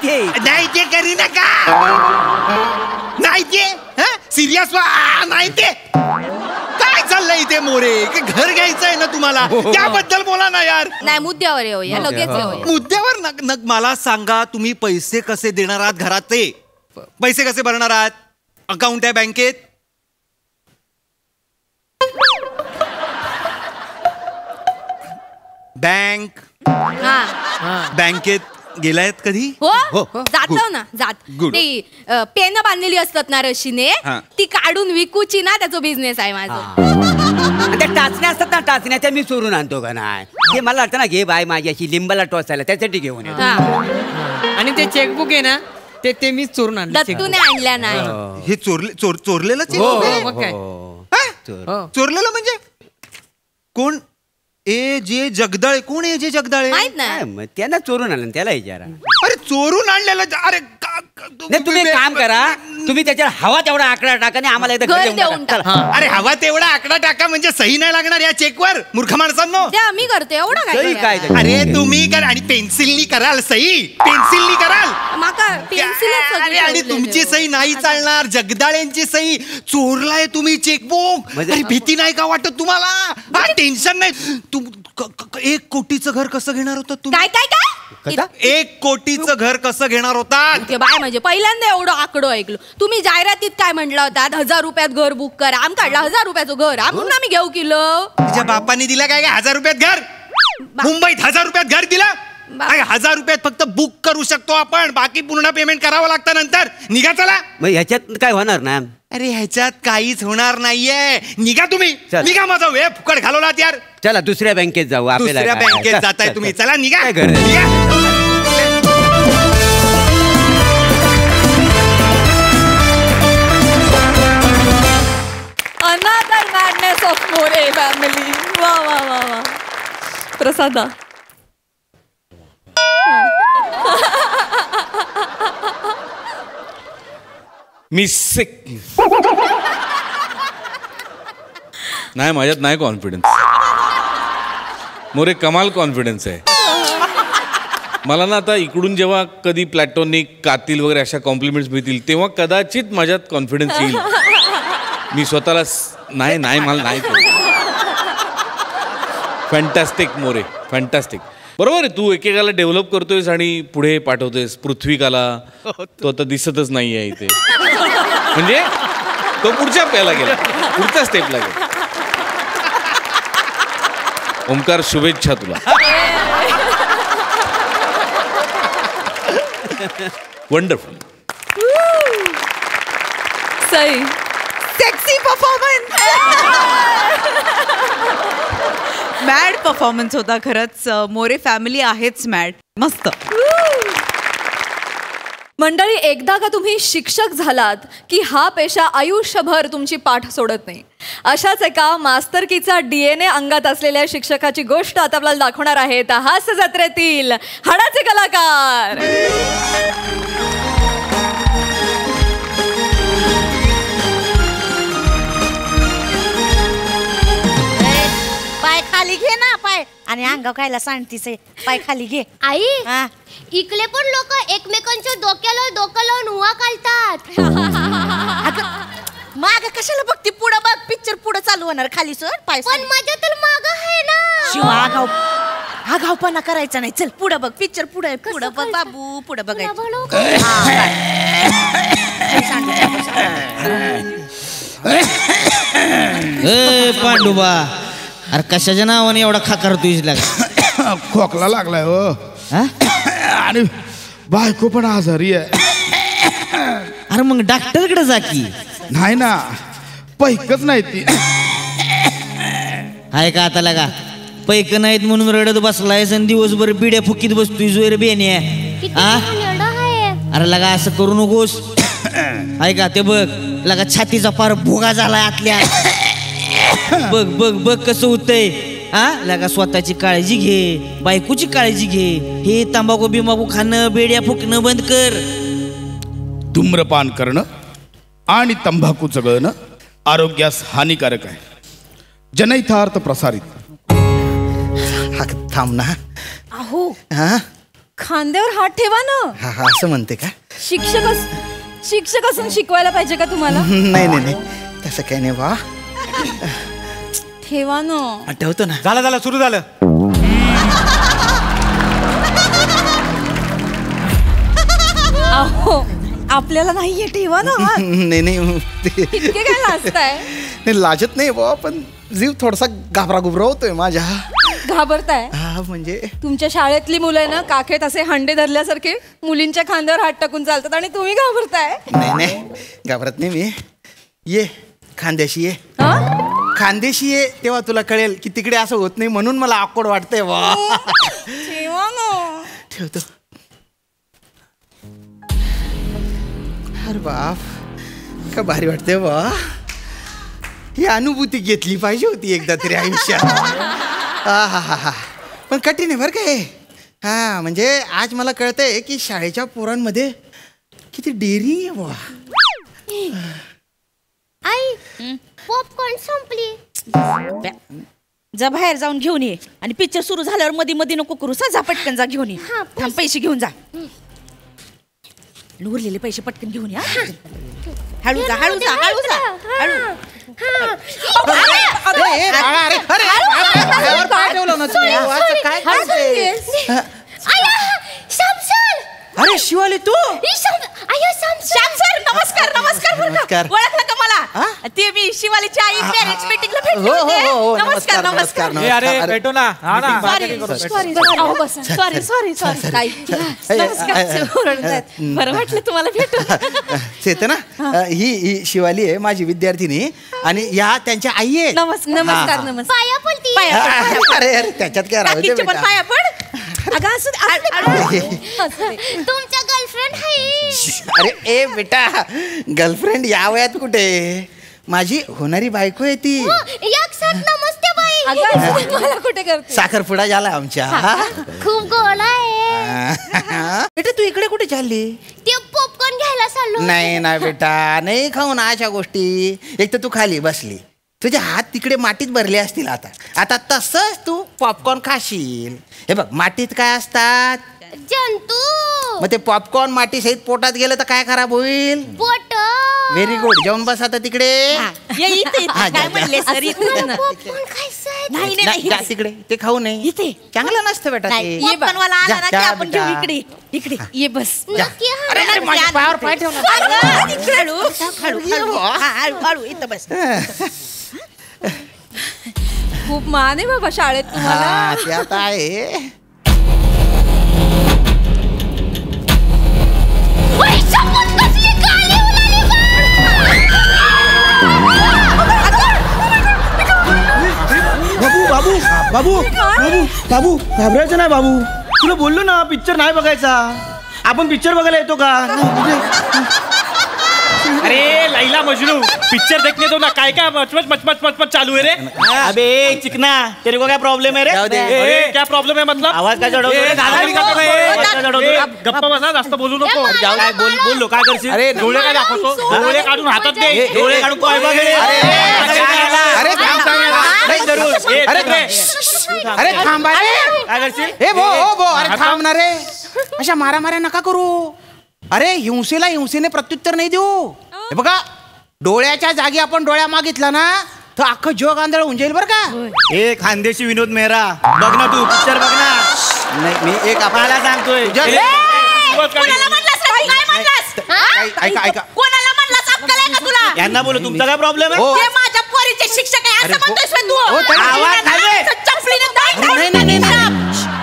ते करी नका. नाही ते सिरियस व्हा. नाही ते काय चाललंय इथे मोरे. घर घ्यायचंय ना तुम्हाला त्याबद्दल बोला ना यार. नाही मुद्द्यावर येऊया लगेच येऊया. मुद्द्यावर मला सांगा तुम्ही पैसे कसे देणार आहात घराचे. पैसे कसे भरणार आहात. अकाउंट आहे बँकेत. बँकेत गेलायत कधी. हो जातो ना जात. Good. ती पेन बांधलेली असतात ना रशीने ती काढून विकूची ना त्याचा बिझनेस आहे माझा. त्या टाचण्या असतात ना टाचण्या त्या मी चोरून आणतो का नाही. ते मला वाटतं ना घे बाय माझी अशी लिंबाला टोचायला त्यासाठी घेऊन येतो. आणि ते चेकबुक आहे ना ते मी चोरून आणलं. दत्तूने आणल्या नाही. हे चोरलेलं चोरलेलं म्हणजे कोण. ए जे जगदाळे. कोण आहे जे जगदाळे. माहित नाही. त्यांना चोरून आणलं त्याला विचारा. अरे चोरून आणलेलं. अरे तुम्ही एक काम करा. तुम्ही त्याच्यावर हवा तेवढा आकडा टाका आणि आम्हाला एकदा घर देऊन देऊन टाका. टाका. अरे हवा तेवढा आकडा टाका म्हणजे सही नाही लागणार या चेकवर. मूर्ख माणसांनो. ते आम्ही करतो एवढं सही काय काय अरे तुम्ही करा आणि पेन्सिलनी कराल सही. पेन्सिलनी कराल. माका अरे आणि तुमची सही नाही चालणार. जगदाळ्यांची सही. चोरलाय तुम्ही चेकबुक. अरे भीती नाही का वाटत तुम्हाला. टेन्शन नाही. 1 कोटीचं घर कसं घेणार होतं तुम्ही. काय काय काय 1 कोटीचं घर कसं घेणार होता. बाय म्हणजे पहिल्यांदा एवढं आकडो ऐकलो. तुम्ही जाहिरातीत काय म्हटलं होतात 1000 रुपयात घर बुक करा. आम काढला 1000 रुपयाचं घर म्हणून आम्ही घेऊ किलो. तुझ्या बापाने दिला काय 1000 रुपयात घर. मुंबईत 1000 रुपयात घर दिला. 1000 रुपयात फक्त बुक करू शकतो आपण. बाकी पूर्ण पेमेंट करावं लागतं नंतर. निघा चला. मग ह्याच्यात काय होणार ना. अरे ह्याच्यात काहीच होणार नाहीये. निघा तुम्ही. निघा. माझा वेळ फुकट घालवलात यार. चला दुसऱ्या बँकेत जाऊ. दुसऱ्या बँकेत जाताय तुम्ही. चला निघा. Another madness of More family. वा वा वा वा. प्रसादा. मी नाही माझ्यात नाही कॉन्फिडन्स. मोरे कमाल कॉन्फिडन्स आहे मला ना. आता इकडून जेव्हा कधी प्लॅटॉनिक कातील वगैरे अशा कॉम्प्लिमेंट्स मिळतील तेव्हा कदाचित माझ्यात कॉन्फिडन्स येईल. मी स्वतःला नाही मला नाही. Fantastic More fantastic. बरोबर आहे. तू एकेकाला डेव्हलप करतोयस आणि पुढे पाठवतोयस. पृथ्वीकाला तो आता दिसतच नाही आहे इथे. म्हणजे तो पुढच्या प्याला गेला. पुढच्या स्टेपला गेला. ओमकार शुभेच्छा तुला. Wonderful. Sai. Sexy performance. Mad performance होता खरंच. मोरे फॅमिली आहेच मॅड. मस्त. मंडळी एकदा का तुम्ही शिक्षक झालात की हा पेशा आयुष्यभर तुमची पाठ सोडत नाही. अशाच एका मास्तरकीचा DNA अंगात असलेल्या शिक्षकाची गोष्ट आता आपल्याला दाखवणार आहेत हास्य जत्रेतील हाडाचे कलाकार. पाय खाली घे ना. पाय आणि अंगाव कायला सांगतीस. पाय खाली घे. आई इकडे पण लोक एकमेकांच्या डोक्याला डोकं लावून हुआ घालतात. माग कशाला बघती. पुढं बघ. पिक्चर पुढं चालू होणार. खाली सर पाय. पण माझ्या तर माग आहे ना. शिवा आगावपणा करायचा नाही. चल पुढं बघ. पिक्चर पुढं पुढं बघ बाबू. पुढं बघायचं. पांडुबा अरे कशाच्या नावाने एवढा खाकार तुझी खोकला लागलाय हो. आणि बायको पण आजारी आहे. अरे मग डॉक्टरकडे जा की. नाही ना पैकच नाही ती. आहे का आता लगा. पैक नाहीत म्हणून रडत बसलायस आणि दिवसभर बिड्या फुकीत बसतोय जोर बेने. अरे लगा असं करू नकोस. आहे का ते बघ लगा छातीचा फार भोगा झालाय आतल्या. बघ बघ बघ कसं होतंय. लगा स्वतःची काळजी घे. बायकोची काळजी घे. हे तंबाखू बिंबाखू खाणं बेड्या फुकणं बंद कर. धूम्रपान करणं आणि तंबाखू चगळणं आरोग्यास हानिकारक आहे. जनहितार्थ प्रसारित. थांब ना. अहो हा खांद्यावर हात ठेवा ना. हा हा असं म्हणते का? शिक्षक असून शिकवायला पाहिजे का तुम्हाला? नाही नाही नाही तसं काही नाही बा. ठेवा ना. ठेवतो ना. झालं सुरू झालं. अहो आपल्याला नाहीये ठेवा ना. नाही नाही इतके काय लाजताय? नाही लाजत नाही बा पण जीव थोडासा घाबरा घुबरा होतोय माझ्या. घाबरताय? हा म्हणजे तुमच्या शाळेतली मुलं आहे ना काखेत असे हंडे धरल्यासारखे मुलींच्या खांद्यावर हात टाकून चालतात आणि तुम्ही घाबरताय. नाही नाही घाबरत नाही मी. ये खांद्याशी ये. खांद्याशी ये तेव्हा तुला कळेल की तिकडे असं होत नाही म्हणून मला आकोड वाटतंय वा. ठेवा ना. ठेवतो. अरे बाप का भारी वाटतंय वा. ही अनुभूती घेतली पाहिजे होती एकदा तरी आयुष्यात. हा हा हा हा पण कठीण आहे बरं काय. हा म्हणजे आज मला कळतंय की शाळेच्या पोरांमध्ये किती डेअरिंग आहे वा. आई पॉपकॉर्न संपली. जा बाहेर जाऊन घेऊन ये आणि पिक्चर सुरू झाल्यावर मध्ये मध्ये नको करू. जा पटकन जा घेऊन ये. थांब पैसे घेऊन जा. उरलेले पैसे पटकन घेऊन या. हळू जा हळू जा हळू जा हळू. अरे शिवाली तू. नमस्कार नमस्कार. ओळखलं का मला? ते मी शिवालीची आई पॅरेंट्स मीटिंगला भेटले होते. नमस्कार नमस्कार. अरे भेटो ना. सॉरी बरं वाटलं तुम्हाला भेटून. चेतना ही शिवाली आहे माझी विद्यार्थिनी आणि या त्यांच्या आई आहे. नमस्कार. पाया पडती. अरे अरे त्याच्यात काय राहते पण पाया पड. तुमच्या गर्लफ्रेंड आहे. अरे ए बेटा गर्लफ्रेंड या वयात कुठे. माझी होणारी बायको आहे ती. एक साथ नमस्ते बाई. मला कुठे करते. साखरपुडा झाला आमच्या. खूप गोड आहे. बेटा तू इकडे कुठे चालली. ते पॉपकॉर्न घ्यायला चाललो. नाही ना बेटा नाही खाऊ ना अशा गोष्टी. एक तर तू खाली बसली तुझे हात तिकडे मातीत भरले असतील. आता तसंच तू पॉपकॉर्न खाशील. हे बघ मातीत काय असतात जंतू. मग ते पॉपकॉर्न माती सहित पोटात गेलं तर काय खराब होईल. पोट. Very good. जाऊन बस आता तिकडे. काय म्हणले सर? पॉपकॉर्न खायचं. नाही तिकडे ते खाऊ नये. इथे चांगलं नसतं बेटा ते. ये बनवायला आला ना की आपण घेऊ इकडे इकडे. ये बस. पायावर पाय ठेव. हळू इथं बस. खूप मान आहे बाबा शाळेत तुम्हाला. ते आता आहे. बाबू बाबू बाबू बाबू घाबरायचं नाही बाबू. तुला बोललो ना पिक्चर नाही बघायचा. आपण पिक्चर बघायला येतो का. अरे लैला मजनू पिक्चर देखने दो ना. काय मच चालू है रे. अबे चिकना तेरे को क्या प्रॉब्लेम है रे. क्या प्रॉब्लेम है मतलब. आवाज काय चढवतो. गप्पा बसा जास्त बोलू नको. काय बोललो काय करशील. अरे डोळे काय दाखवतो. डोळे काढून हातात दे. डोळे काढून काय बघे. अरे थांबा रे. काय करशील. हे भो अरे थांब ना रे. अशा मारा नका करू. अरे हिंसेने प्रत्युत्तर नाही देऊ. हे बघा डोळ्याच्या जागी आपण डोळ्या मागितला ना तर अख्खं जग आंधळ होऊन जाईल बरं का. ए खानदेशी विनोद मेहरा बघ ना तू पिक्चर बघ ना. नाही मी एक आपल्याला सांगतोय. ऐका कोणाला म्हणलास अक्कल आहे का तुला. यांना बोलू तुमचा काय प्रॉब्लेम आहे. ते माझ्या पोरीचे शिक्षक आहे असं म्हणतोस तू. आवाज खाली.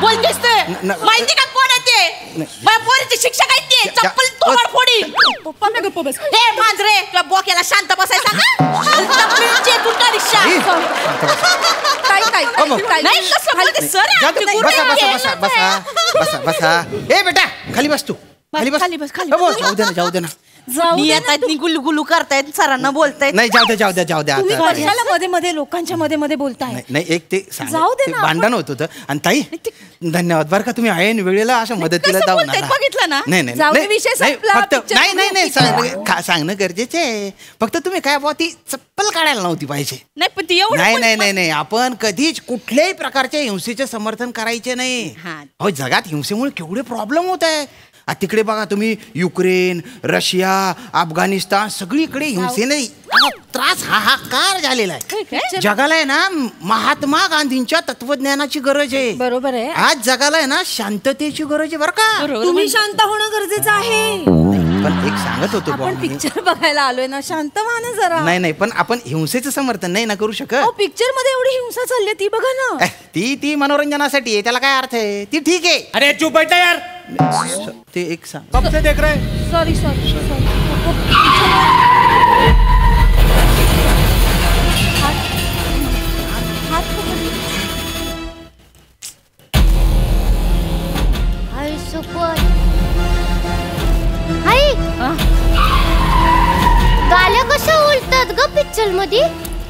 बोलतेस ते माहिती का कोण आहे ते. माझ्या पोरीचे शिक्षक आहेत ते. चप्पल तोड फोडी. हे मांजरे तुला बोक्याला शांत बसायचा चप्पलीचे तुटा रिक्षा. नाही कसं बोलते सर. बसा. ए बेटा खाली बस तू. खाली बस. जाऊ दे ना. येत आहेत गुलगुलू करतायत सरांना बोलतायत. नाही जाऊ द्या तुम्ही आता. कशाला मध्ये मध्ये लोकांच्या मध्ये मध्ये बोलताय. नाही एक ते जाऊ दे ना, भांडण होत होतं. आणि ताई धन्यवाद बरं का तुम्ही ऐन वेळेला अशा मदतीला जाऊन आला. बघितलं ना. नाही जाऊ दे, विषय संपला. फक्त नाही सांगणं गरजेचे आहे. फक्त तुम्ही काय बुवा ती चप्पल काढायला नव्हती पाहिजे. नाही पण ती एवढं नाही आपण कधीच कुठल्याही प्रकारच्या हिंसेचे समर्थन करायचे नाही. अहो जगात हिंसेमुळे केवढे प्रॉब्लेम होत आहे. तिकडे बघा तुम्ही युक्रेन, रशिया, अफगाणिस्तान सगळीकडे हिंसेने त्रास हाहाकार झालेला आहे. जगाला आहे ना महात्मा गांधींच्या तत्वज्ञानाची गरज आहे. बरोबर आहे. आज जगाला आहे ना शांततेची गरज आहे बरं का. तुम्ही शांत होणं गरजेचं आहे. पण एक सांगत होतो आपण पिक्चर बघायला आलोय ना, शांत व्हा ना जरा. नाही पण आपण हिंसेचं समर्थन नाही ना करू शकत. पिक्चर मध्ये एवढी हिंसा चालली ती बघा ना. ती मनोरंजनासाठी आहे, त्याला काय अर्थ आहे. ती ठीक आहे. अरे चुप बैठा यार. ते एक सांग. कब से देख रहे. सॉरी गाल्या कशा उलटतात ग पिक्चर मध्ये.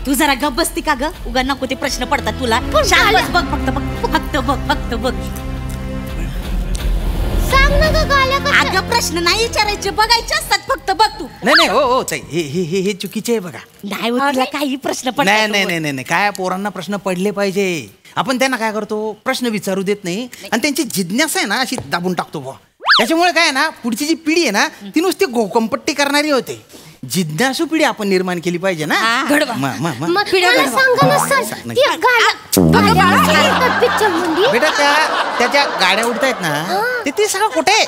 तू जरा गप बसती का ग. उगा नको ते प्रश्न पडतात तुला. शांत बस, बघ फक्त बघ. सांग ना ग गाल्या कशा. अगं प्रश्न नाही विचारायचे, बघायचे असतात फक्त. बघ तू. नाही हो ताई हे चुकीचे आहे बघा. नाही होत तुला काही प्रश्न पडतात. नाही काय पोरांना प्रश्न पडले पाहिजे. आपण त्यांना काय करतो प्रश्न विचारू देत नाही आणि त्यांची जिज्ञासा आहे ना अशी दाबून टाकतो बुवा. त्याच्यामुळे काय आहे ना पुढची जी पिढी आहे ना ती नुसती घोकंपट्टी करणारी होते. जिज्ञासू पिढी आपण निर्माण केली पाहिजे ना. बेटा त्याच्या गाड्या उडतायत ना ते सगळं कुठे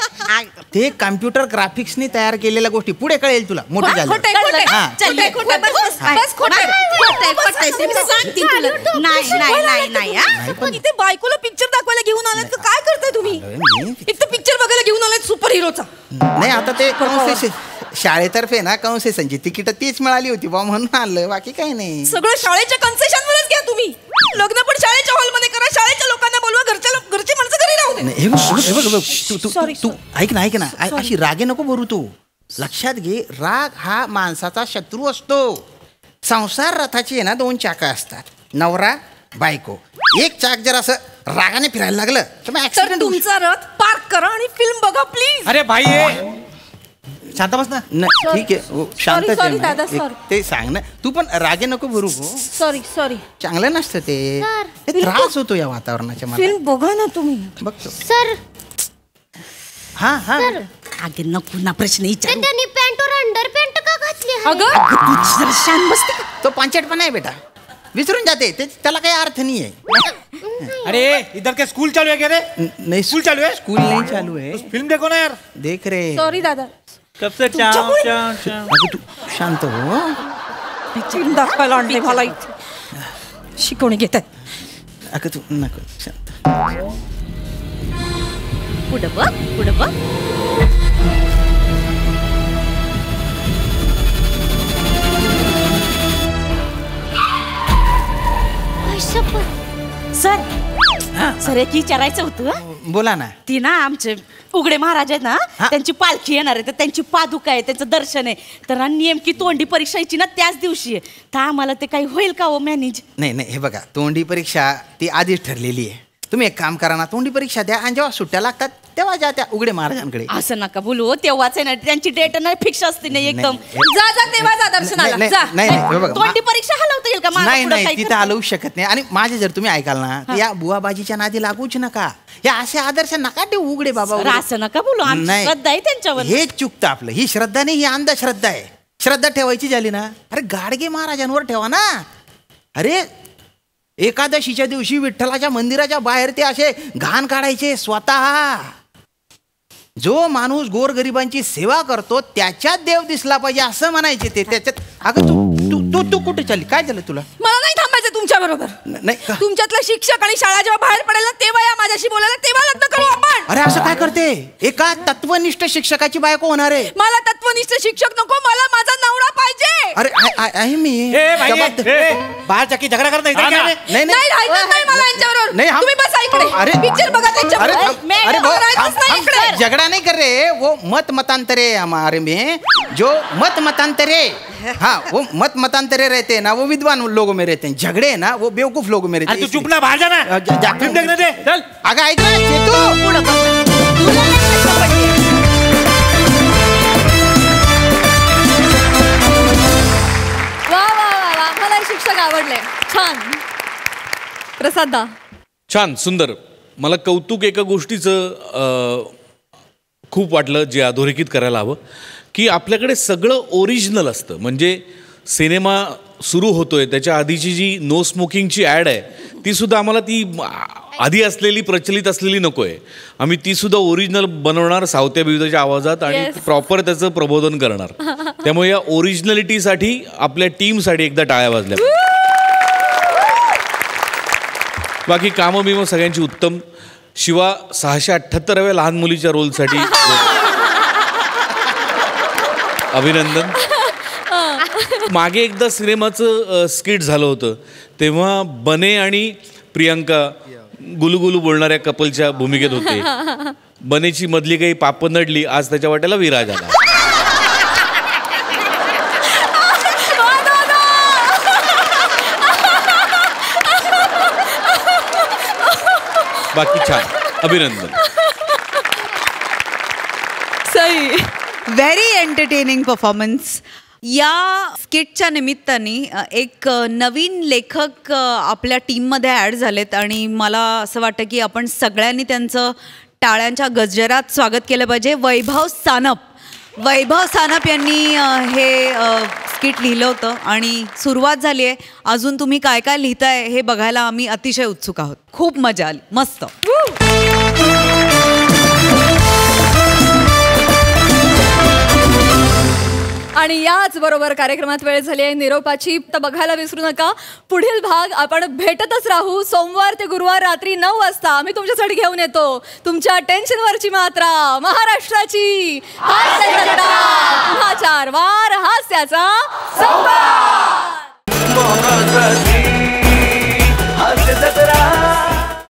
ते कम्प्युटर ग्राफिक्सनी तयार केलेल्या गोष्टी. पुढे कळेल तुला मोठी झाली. इथे बायकोला पिक्चर दाखवायला घेऊन आलात तर काय करताय तुम्ही. एक तर पिक्चर बघायला घेऊन आलात सुपर हिरोचा. नाही आता ते शाळेतर्फे ना कन्सेशनची तिकीट तीच मिळाली होती बा म्हणून आलं. बाकी काही नाही. सगळं शाळेच्या कन्सेशनवरच घ्या तुम्ही. लग्न पण शाळेच्या हॉलमध्ये करा. शाळेच्या लोकांना बोलवा. घरची माणसं घरी राहू दे. तू ऐक ना अशी रागे नको भरू तू. लक्षात घे राग हा माणसाचा शत्रू असतो. संसार रथाची आहे ना 2 चाकं असतात. नवरा बायको. एक चाक जर असं रागाने फिरायला लागलं तर तुमचा रथ पार्क करा आणि फिल्म बघा प्लीज. अरे भाई शांत बस ना. ठीक आहे शांत ते सांग ना. तू पण रागे नको भरू. सॉरी चांगलं नसतं ते त्रास होतो या वातावरणाच्या. फिल्म बघा ना तुम्ही. बघतो सर. हा आगे नको ना प्रश्न विचार. त्यांनी पॅन्टवर अंडर पॅन्ट का घातली. अगं शांत बसते का. तो पांचटपणा आहे बेटा. विसरून जाते त्याला काही अर्थ नाही आहे. अरे इधर के स्कूल चालू है क्या रे. नहीं स्कूल चालू है. स्कूल नहीं चालू है. फिल्म देखो ना यार. देख रे. सॉरी दादा. कब से तू शांत हो. फिल्म दाखवायला आणले मला इथे. शिकवणी घेत आहे. अगं तू नको शांत. पुढं बघ. सर एक विचारायचं होतं. बोला ना. ती ना आमचे उघडे महाराज आहेत ना त्यांची पालखी येणार आहे तर त्यांची पादुका आहे त्यांचं दर्शन आहे तर नेमकी तोंडी परीक्षाची ना त्याच दिवशी आहे तर आम्हाला ते काही होईल का हो मॅनेज. नाही हे बघा तोंडी परीक्षा ती आधीच ठरलेली आहे. तुम्ही एक काम करा ना तोंडी परीक्षा द्या आणि जेव्हा सुट्ट्या लागतात तेव्हा जा त्या उघडे महाराजांकडे. असं नका बोलू. तेव्हाच आहे ना त्यांची डेट ना फिक्स असते नाही एकदम. जा तेव्हा जा दर्शनाला जा. तोंडी परीक्षा हलवता येईल का. नाही तिथं हलवू शकत नाही. आणि माझे जर तुम्ही ऐकाल ना या बुवाबाजीच्या नादी लागूच नका. या असे आदर्श नका देऊ उघडे बाबा. असं नका बोलू. श्रद्धा आहे त्यांच्यावर. हे चुकतं आपलं. ही श्रद्धा नाही ही अंधश्रद्धा आहे. श्रद्धा ठेवायची झाली ना अरे गाडगे महाराजांवर ठेवा ना. अरे एकादशीच्या दिवशी विठ्ठलाच्या मंदिराच्या बाहेर ते असे घाण काढायचे स्वतः. जो माणूस गोरगरिबांची सेवा करतो त्याच्यात देव दिसला पाहिजे असं म्हणायचे ते. त्याच्यात अगं तू कुठे चालली. काय झालं तुला. मला नाही थांबायचं तुमच्या बरोबर. नाही तुमच्यातला शिक्षक आणि शाळा जेव्हा बाहेर पडेल ना तेव्हा या माझ्याशी बोलायला तेव्हा लग्न करू आपण. अरे असं काय करते. एका तत्वनिष्ठ शिक्षकाची बायको होणार आहे. मला तत्वनिष्ठ शिक्षक नको. मला माझा नवरा पाहिजे. अरे आहे मी बाहेर चक्की झगडा करता नाही नाही राहायचंच नाही मला यांच्याबरोबर. नहीं, हम- तुम्ही बसा इकडे. अरे पिक्चर बघा त्यांच्याबरोबर. अरे मला राहायचंच नाही इकडे. झगड़ा नहीं कर रहे, वो मत मतांतरे हमारे में जो मत मतांतरे, हाँ वो मत मतांतरे रहते हैं ना, वो विद्वान लोगों में रहते हैं. झगड़े है ना वो बेवकूफ लोगों में रहते हैं. तू चुप ना, बाहर जाना. फिल्म देखने दे. चल अगं ऐक ना चेतू. वा वा वा वा मला हे शिक्षक आवडले. छान. प्रसादा. छान सुंदर. मला कौतुक एका गोष्टीचं खूप वाटलं जे अधोरेखित करायला हवं की आपल्याकडे सगळं ओरिजिनल असतं. म्हणजे सिनेमा सुरू होतोय त्याच्या आधीची जी नो स्मोकिंगची ॲड आहे ती सुद्धा आम्हाला ती आधी असलेली प्रचलित असलेली नको आहे. आम्ही ती सुद्धा ओरिजिनल बनवणार सावत्या बिवत्याच्या आवाजात आणि प्रॉपर त्याचं प्रबोधन करणार. त्यामुळे या ओरिजिनॅलिटीसाठी आपल्या टीमसाठी एकदा टाळ्या वाजल्या. बाकी कामं बिमं सगळ्यांची उत्तम. शिवा 678व्या लहान मुलीच्या रोलसाठी अभिनंदन. मागे एकदा सिनेमाचं स्किट झालं होतं तेव्हा बने आणि प्रियंका गुलुगुलू बोलणाऱ्या कपलच्या भूमिकेत होते. बनेची मधली काही पाप नडली, आज त्याच्या वाट्याला विराज आला. बाकी छान. अभिनंदन. सही. Very entertaining performance. या स्किटच्या निमित्ताने एक नवीन लेखक आपल्या टीममध्ये ॲड झालेत आणि मला असं वाटतं की आपण सगळ्यांनी त्यांचं टाळ्यांच्या गजरात स्वागत केलं पाहिजे. वैभव सानप यांनी हे स्किट लिहिलं होतं आणि सुरुवात झाली आहे. अजून तुम्ही काय काय लिहिताय हे बघायला आम्ही अतिशय उत्सुक आहोत. खूप मजा आली. मस्त. आणि याच बरोबर कार्यक्रमात वेळ झाली आहे निरोपाची. तर बघायला विसरू नका. पुढील भाग आपण भेटतच राहू. सोमवार ते गुरुवार रात्री 9 वाजता आम्ही तुमच्यासाठी घेऊन येतो तुमच्या टेन्शनवरची मात्रा, महाराष्ट्राची हास्य जत्रा. पुन्हा 4 वार हास्याचा संवाद.